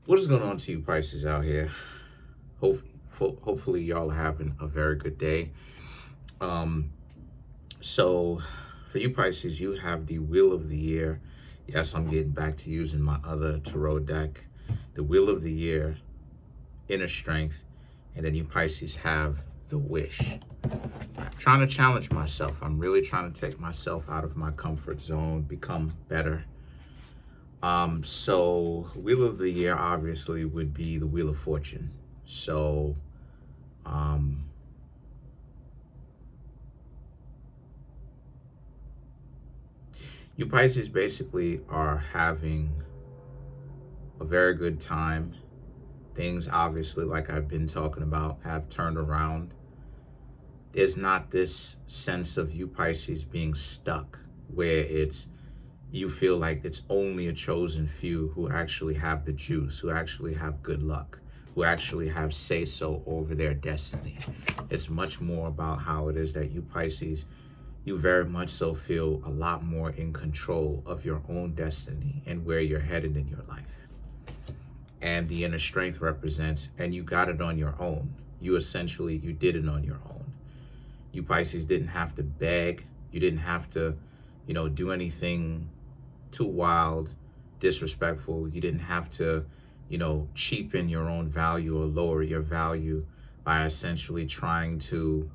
What is going on to you Pisces out here? Hope, hopefully y'all are having a very good day. Um, so for you Pisces, you have the Wheel of the Year. Yes, I'm getting back to using my other tarot deck. The Wheel of the Year, Inner Strength, and then you Pisces have the Wish. I'm trying to challenge myself. I'm really trying to take myself out of my comfort zone, become better. So Wheel of the Year obviously would be the Wheel of Fortune. So, um, you Pisces basically are having a very good time. Things obviously, like I've been talking about, have turned around. There's not this sense of you Pisces being stuck where you feel like it's only a chosen few who actually have the juice, who actually have good luck, who actually have say-so over their destiny. It's much more about how it is that you Pisces, you very much so feel a lot more in control of your own destiny and where you're headed in your life. And the inner strength represents, and you got it on your own. You did it on your own. You Pisces didn't have to beg. You didn't have to, do anything too wild, disrespectful. You didn't have to, cheapen your own value or lower your value by essentially trying to,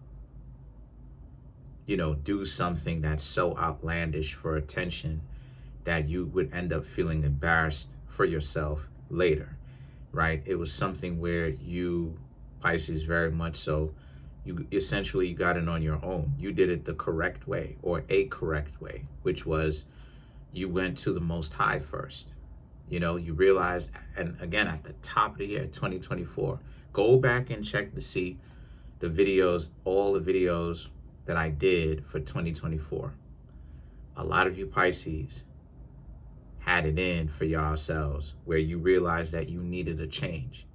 do something that's so outlandish for attention that you would end up feeling embarrassed for yourself later, right? It was something where you, Pisces, very much so, you essentially got it on your own. You did it the correct way, or a correct way, which was you went to the Most High first. You realized, and again, at the top of the year, 2024, go back and check to see the videos, all the videos that I did for 2024. A lot of you Pisces had it in for yourselves where you realized that you needed a change.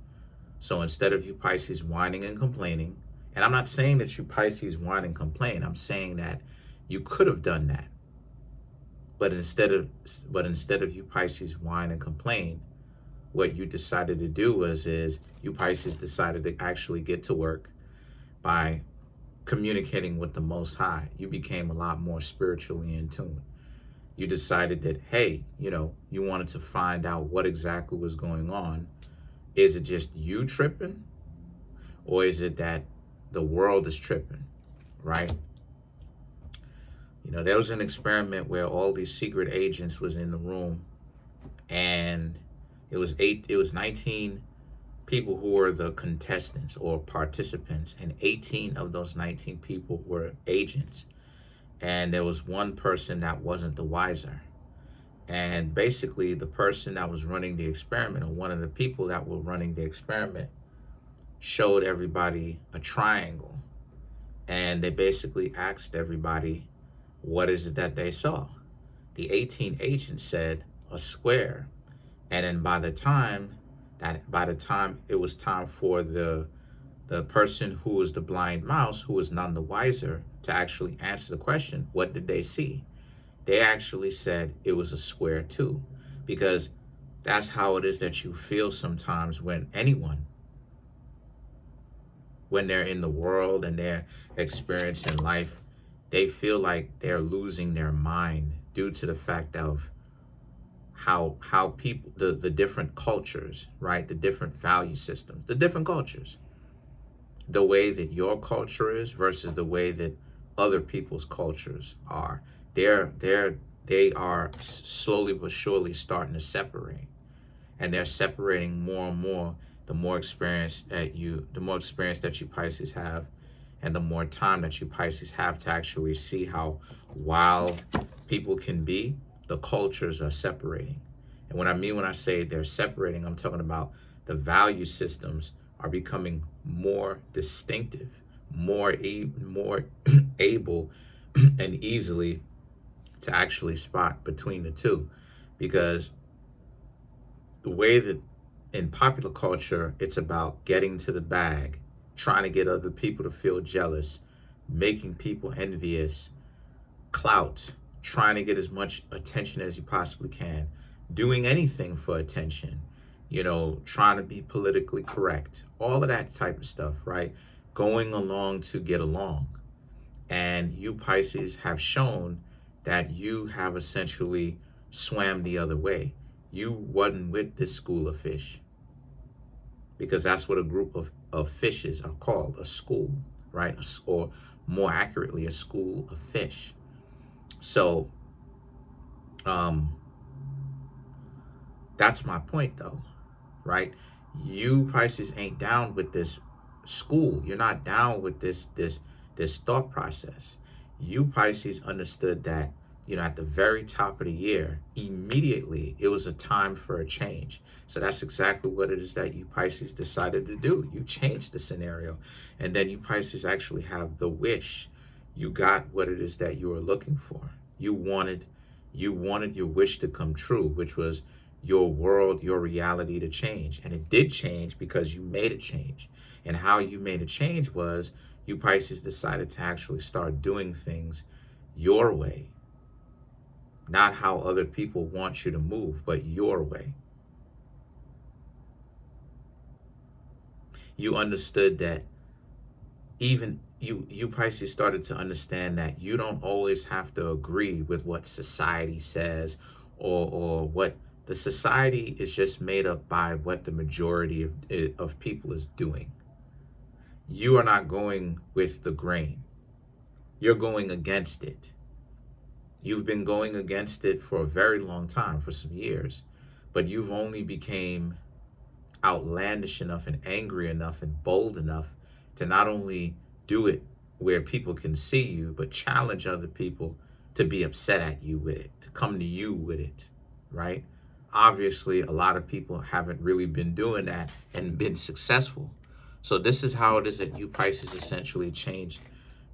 So instead of you Pisces whining and complaining, and I'm not saying that you Pisces whine and complain, I'm saying that you could have done that. But instead of you Pisces whine and complain, what you decided to do is you Pisces decided to actually get to work by communicating with the Most High. You became a lot more spiritually in tune. You decided that, hey, you wanted to find out what exactly was going on. Is it just you tripping? Or is it that the world is tripping, right? There was an experiment where all these secret agents was in the room, and it was 19 people who were the contestants or participants, and 18 of those 19 people were agents. And there was one person that wasn't the wiser. And basically the person that was running the experiment, or one of the people that were running the experiment, showed everybody a triangle. And they basically asked everybody, what is it that they saw? The 18 agents said a square. And then by the time it was time for the person who was the blind mouse, who was none the wiser, to actually answer the question, what did they see? They actually said it was a square too, because that's how it is that you feel sometimes when they're in the world and they're experiencing life, they feel like they're losing their mind due to the fact of how people, the different cultures, right? The different value systems, the different cultures, the way that your culture is versus the way that other people's cultures are. They are slowly but surely starting to separate, and they're separating more and more the more experience that you Pisces have, and the more time that you Pisces have to actually see how wild people can be. The cultures are separating. And what I mean when I say they're separating, I'm talking about the value systems are becoming more distinctive, more able and easily to actually spot between the two. Because the way that in popular culture, it's about getting to the bag, trying to get other people to feel jealous, making people envious, clout, trying to get as much attention as you possibly can, doing anything for attention. trying to be politically correct, all of that type of stuff, right? Going along to get along. And you Pisces have shown that you have essentially swam the other way. You wasn't with this school of fish, because that's what a group of fishes are called, a school, right? Or more accurately, a school of fish. So that's my point though, right? You Pisces ain't down with this school. You're not down with this thought process. You Pisces understood that, at the very top of the year, immediately it was a time for a change. So that's exactly what it is that you Pisces decided to do. You changed the scenario, and then you Pisces actually have the wish. You got what it is that you were looking for. You wanted your wish to come true, which was your world, your reality to change. And it did change because you made it change. And how you made a change was you Pisces decided to actually start doing things your way. Not how other people want you to move, but your way. You understood that even you Pisces started to understand that you don't always have to agree with what society says, or what the society is just made up by what the majority of people is doing. You are not going with the grain. You're going against it. You've been going against it for a very long time, for some years, but you've only became outlandish enough and angry enough and bold enough to not only do it where people can see you, but challenge other people to be upset at you with it, to come to you with it, right? Obviously, a lot of people haven't really been doing that and been successful. So this is how it is that you Pisces essentially changed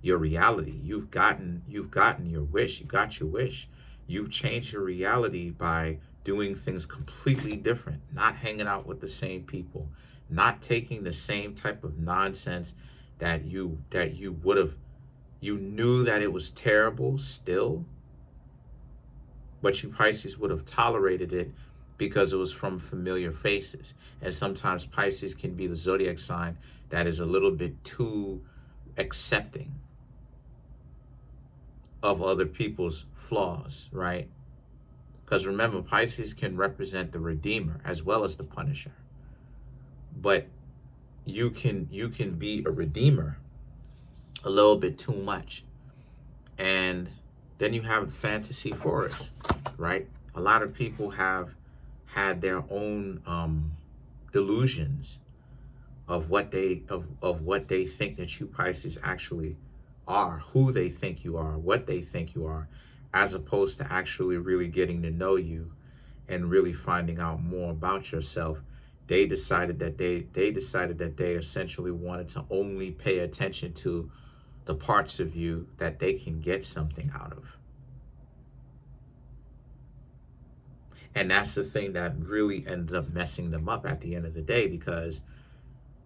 your reality. You've gotten your wish. You got your wish. You've changed your reality by doing things completely different, not hanging out with the same people, not taking the same type of nonsense that you would have. You knew that it was terrible still, but you Pisces would have tolerated it because it was from familiar faces. And sometimes Pisces can be the zodiac sign that is a little bit too accepting of other people's flaws, right? Because remember, Pisces can represent the redeemer as well as the punisher. But you can be a redeemer a little bit too much. And then you have fantasy forest, right? A lot of people have had their own delusions of what they think that you Pisces actually are, who they think you are, what they think you are, as opposed to actually really getting to know you and really finding out more about yourself. They decided that they essentially wanted to only pay attention to the parts of you that they can get something out of. And that's the thing that really ended up messing them up at the end of the day, because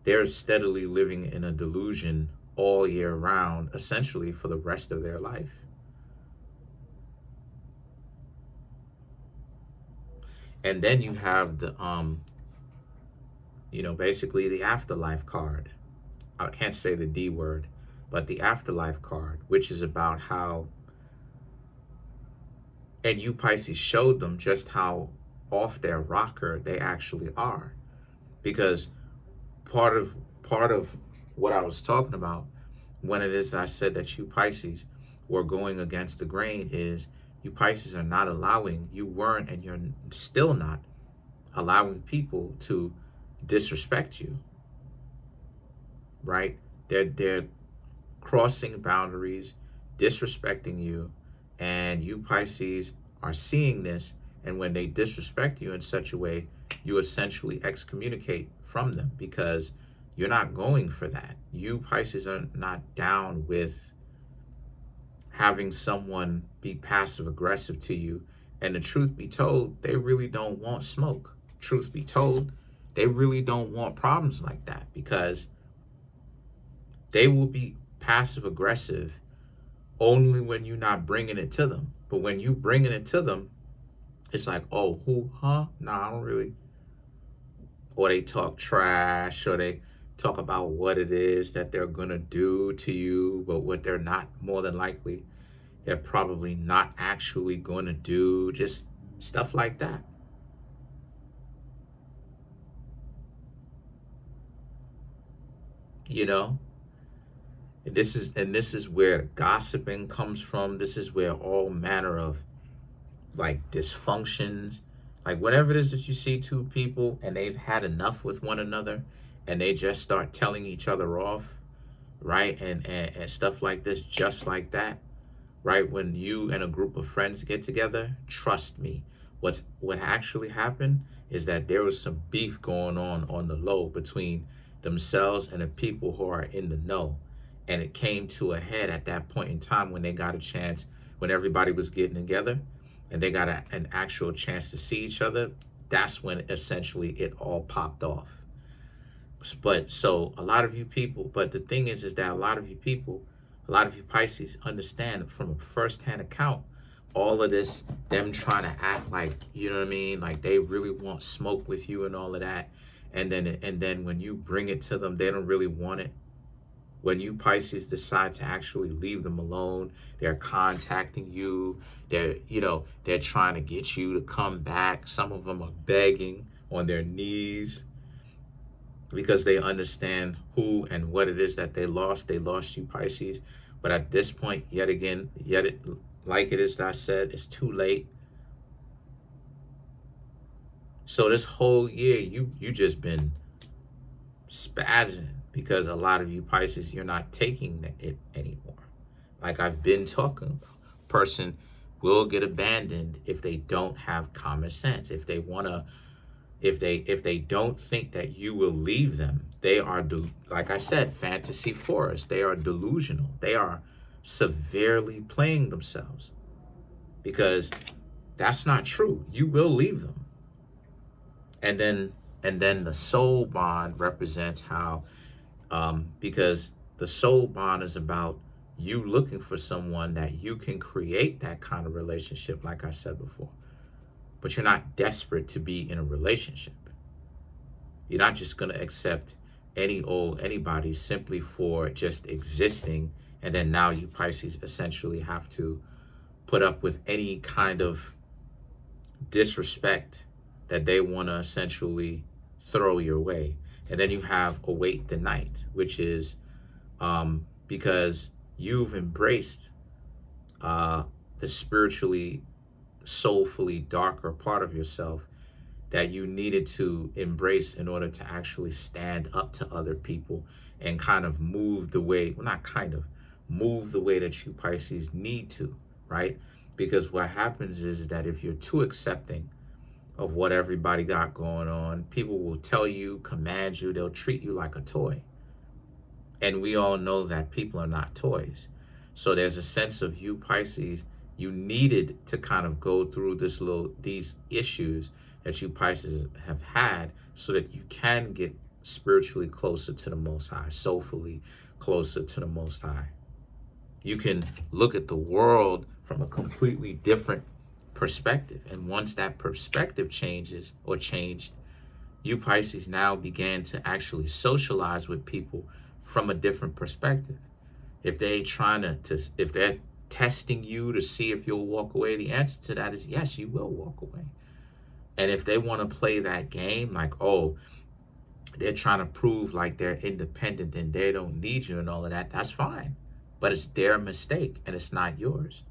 they're steadily living in a delusion all year round, essentially for the rest of their life. And then you have the basically the afterlife card. I can't say the D word, but the afterlife card, which is about how, and you Pisces showed them just how off their rocker they actually are. Because part of what I was talking about when it is I said that you Pisces were going against the grain is you Pisces are not allowing, you weren't and you're still not allowing people to disrespect you, right? They're crossing boundaries, disrespecting you, and you Pisces are seeing this, and when they disrespect you in such a way, you essentially excommunicate from them because you're not going for that. You Pisces are not down with having someone be passive aggressive to you. And the truth be told, they really don't want smoke. Truth be told, they really don't want problems like that, because they will be passive aggressive only when you're not bringing it to them. But when you bringing it to them, it's like, oh, who, huh? Nah, I don't really. or they talk trash, or they talk about what it is that they're going to do to you, but what they're not, more than likely, they're probably not actually going to do, just stuff like that. You know, this is where gossiping comes from. This is where all manner of like dysfunctions, like whatever it is that you see two people and they've had enough with one another and they just start telling each other off, right? And stuff like this, just like that, right? When you and a group of friends get together, trust me, what actually happened is that there was some beef going on the low between themselves and the people who are in the know. And it came to a head at that point in time when they got a chance, when everybody was getting together and they got an actual chance to see each other. That's when essentially it all popped off. But so a lot of you people, but the thing is that a lot of you people, a lot of you Pisces understand from a first-hand account all of this, them trying to act like, you know what I mean, like they really want smoke with you and all of that. And then when you bring it to them, they don't really want it. When you Pisces decide to actually leave them alone, they're contacting you. They're trying to get you to come back. Some of them are begging on their knees because they understand who and what it is that they lost. They lost you, Pisces. But at this point, yet again, like it is that I said, it's too late. So this whole year, you just been spazzing because a lot of you Pisces, you're not taking it anymore. Like I've been talking about, person will get abandoned if they don't have common sense. If they want to, if they don't think that you will leave them, they are, like I said, fantasy forest. They are delusional. They are severely playing themselves because that's not true. You will leave them. And then the soul bond represents how, because the soul bond is about you looking for someone that you can create that kind of relationship, like I said before. But you're not desperate to be in a relationship. You're not just going to accept anybody simply for just existing. And then now you Pisces essentially have to put up with any kind of disrespect that they want to essentially throw your way. And then you have await the night, which is because you've embraced the spiritually, soulfully darker part of yourself that you needed to embrace in order to actually stand up to other people and kind of move the way, well, not kind of, move the way that you Pisces need to, right? Because what happens is that if you're too accepting of what everybody got going on, people will tell you, command you, they'll treat you like a toy. And we all know that people are not toys. So there's a sense of you Pisces, you needed to kind of go through these issues that you Pisces have had so that you can get spiritually closer to the Most High, soulfully closer to the Most High. You can look at the world from a completely different perspective. And once that perspective changes or changed, you Pisces now began to actually socialize with people from a different perspective. If they're if they're testing you to see if you'll walk away, the answer to that is yes, you will walk away. And if they want to play that game, like, oh, they're trying to prove like they're independent and they don't need you and all of that, that's fine. But it's their mistake and it's not yours.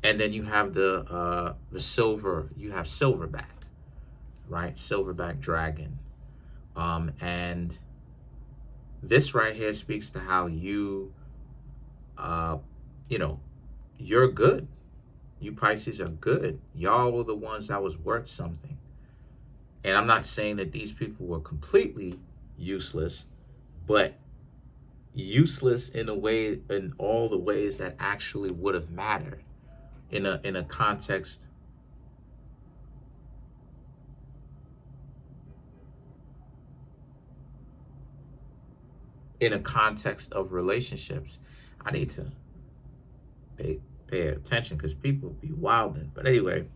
And then you have you have silverback, right? Silverback dragon. And this right here speaks to how you're good. You Pisces are good. Y'all were the ones that was worth something. And I'm not saying that these people were completely useless, but useless in all the ways that actually would have mattered in a context of relationships. I need to pay attention because people be wilding. But anyway,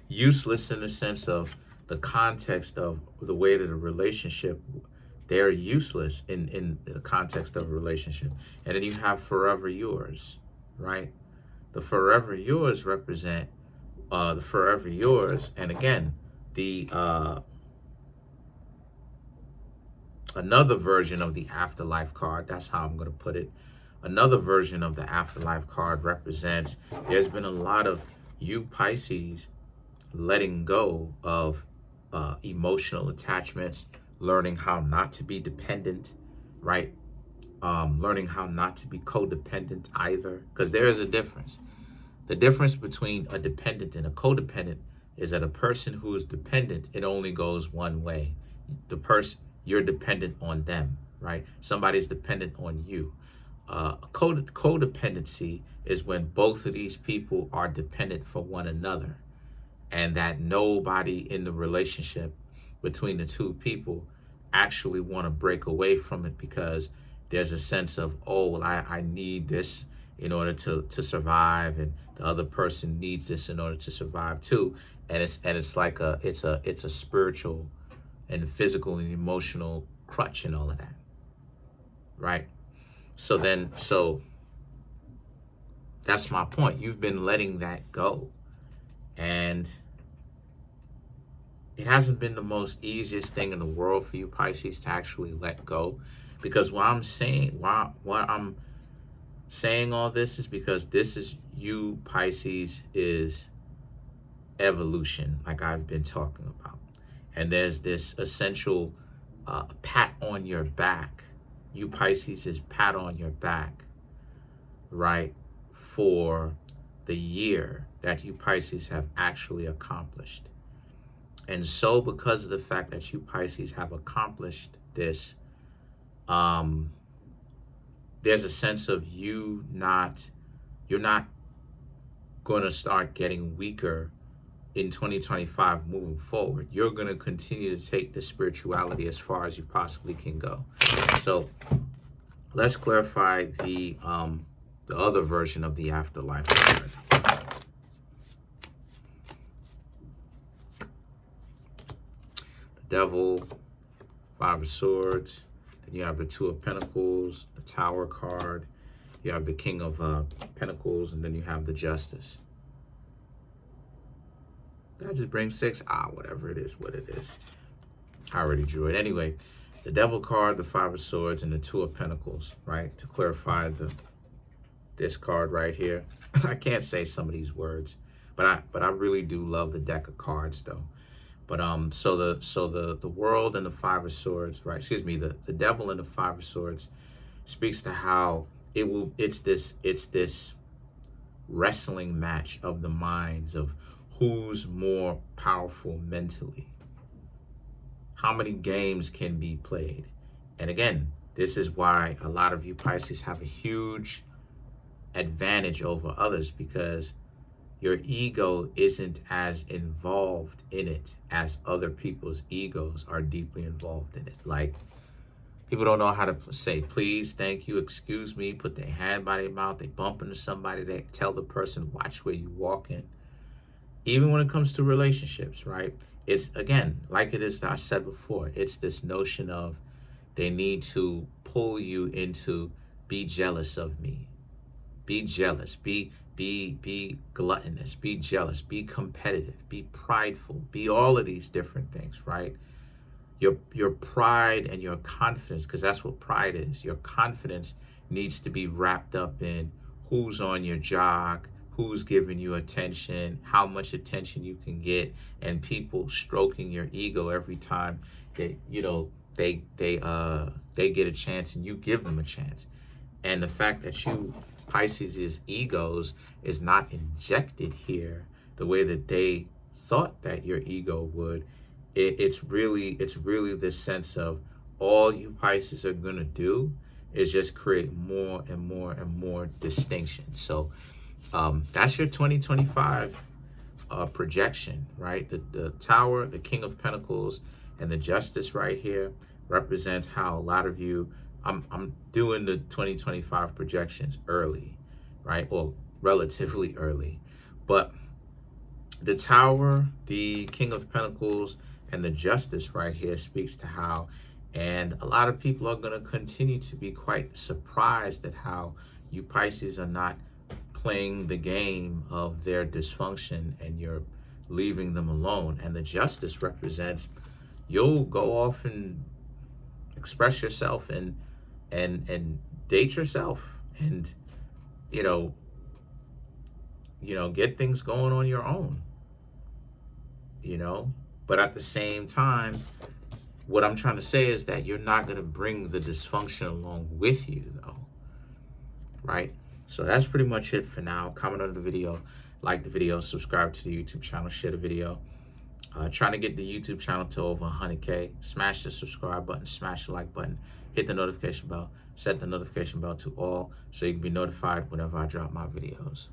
Useless in the sense of the context of the way that a relationship, they're useless in the context of a relationship. And then you have forever yours, right? The forever yours represent the forever yours. And again, the another version of the afterlife card, that's how I'm going to put it. Another version of the afterlife card represents there's been a lot of you Pisces letting go of emotional attachments, learning how not to be dependent, right? Learning how not to be codependent either, because there is a difference. The difference between a dependent and a codependent is that a person who is dependent, it only goes one way. The person, you're dependent on them, right? Somebody's dependent on you. Codependency is when both of these people are dependent for one another, and that nobody in the relationship between the two people actually want to break away from it, because there's a sense of, oh, well, I need this in order to survive, and the other person needs this in order to survive too. And it's like it's a spiritual and physical and emotional crutch and all of that, right? So that's my point. You've been letting that go, and it hasn't been the most easiest thing in the world for you Pisces to actually let go, because what I'm saying all this is because this is you Pisces is evolution, like I've been talking about. And there's this essential pat on your back. You Pisces is pat on your back, right, for the year that you Pisces have actually accomplished. And so because of the fact that you Pisces have accomplished this, there's a sense of you're not going to start getting weaker in 2025 moving forward. You're going to continue to take the spirituality as far as you possibly can go. So let's clarify the other version of the afterlife card. Devil, Five of Swords, then you have the Two of Pentacles, the Tower card, you have the King of Pentacles, and then you have the Justice. Did I just bring 6? Whatever it is, what it is. I already drew it. Anyway, the Devil card, the Five of Swords, and the Two of Pentacles, right? To clarify this card right here. I can't say some of these words, but I really do love the deck of cards though. But so the world and the Five of Swords, right? Excuse me, the Devil and the Five of Swords speaks to how it's this wrestling match of the minds of who's more powerful mentally. How many games can be played? And again, this is why a lot of you Pisces have a huge advantage over others, because your ego isn't as involved in it as other people's egos are deeply involved in it. Like, people don't know how to say please, thank you, excuse me, put their hand by their mouth, they bump into somebody, they tell the person, watch where you walk in. Even when it comes to relationships, right? It's, again, like it is, I said before, it's this notion of they need to pull you into, be jealous of me. Be jealous, be gluttonous, be jealous, be competitive, be prideful, be all of these different things, right? Your pride and your confidence, because that's what pride is. Your confidence needs to be wrapped up in who's on your jog, who's giving you attention, how much attention you can get, and people stroking your ego every time they get a chance and you give them a chance. And the fact that you Pisces' egos is not injected here the way that they thought that your ego would, it's really this sense of all you Pisces are gonna do is just create more and more and more distinction. So that's your 2025 projection, right? The Tower, the King of Pentacles, and the Justice right here represents how a lot of you, I'm doing the 2025 projections early, right? Well, relatively early. But The Tower, the King of Pentacles, and the Justice right here speaks to how, and a lot of people are going to continue to be quite surprised at how you Pisces are not playing the game of their dysfunction and you're leaving them alone. And the Justice represents you'll go off and express yourself and date yourself and you know get things going on your own, but at the same time, what I'm trying to say is that you're not going to bring the dysfunction along with you, though, right? So that's pretty much it for now. Comment on the video, like the video, subscribe to the YouTube channel, share the video. Trying to get the YouTube channel to over 100K. Smash the subscribe button, smash the like button, hit the notification bell, set the notification bell to all so you can be notified whenever I drop my videos.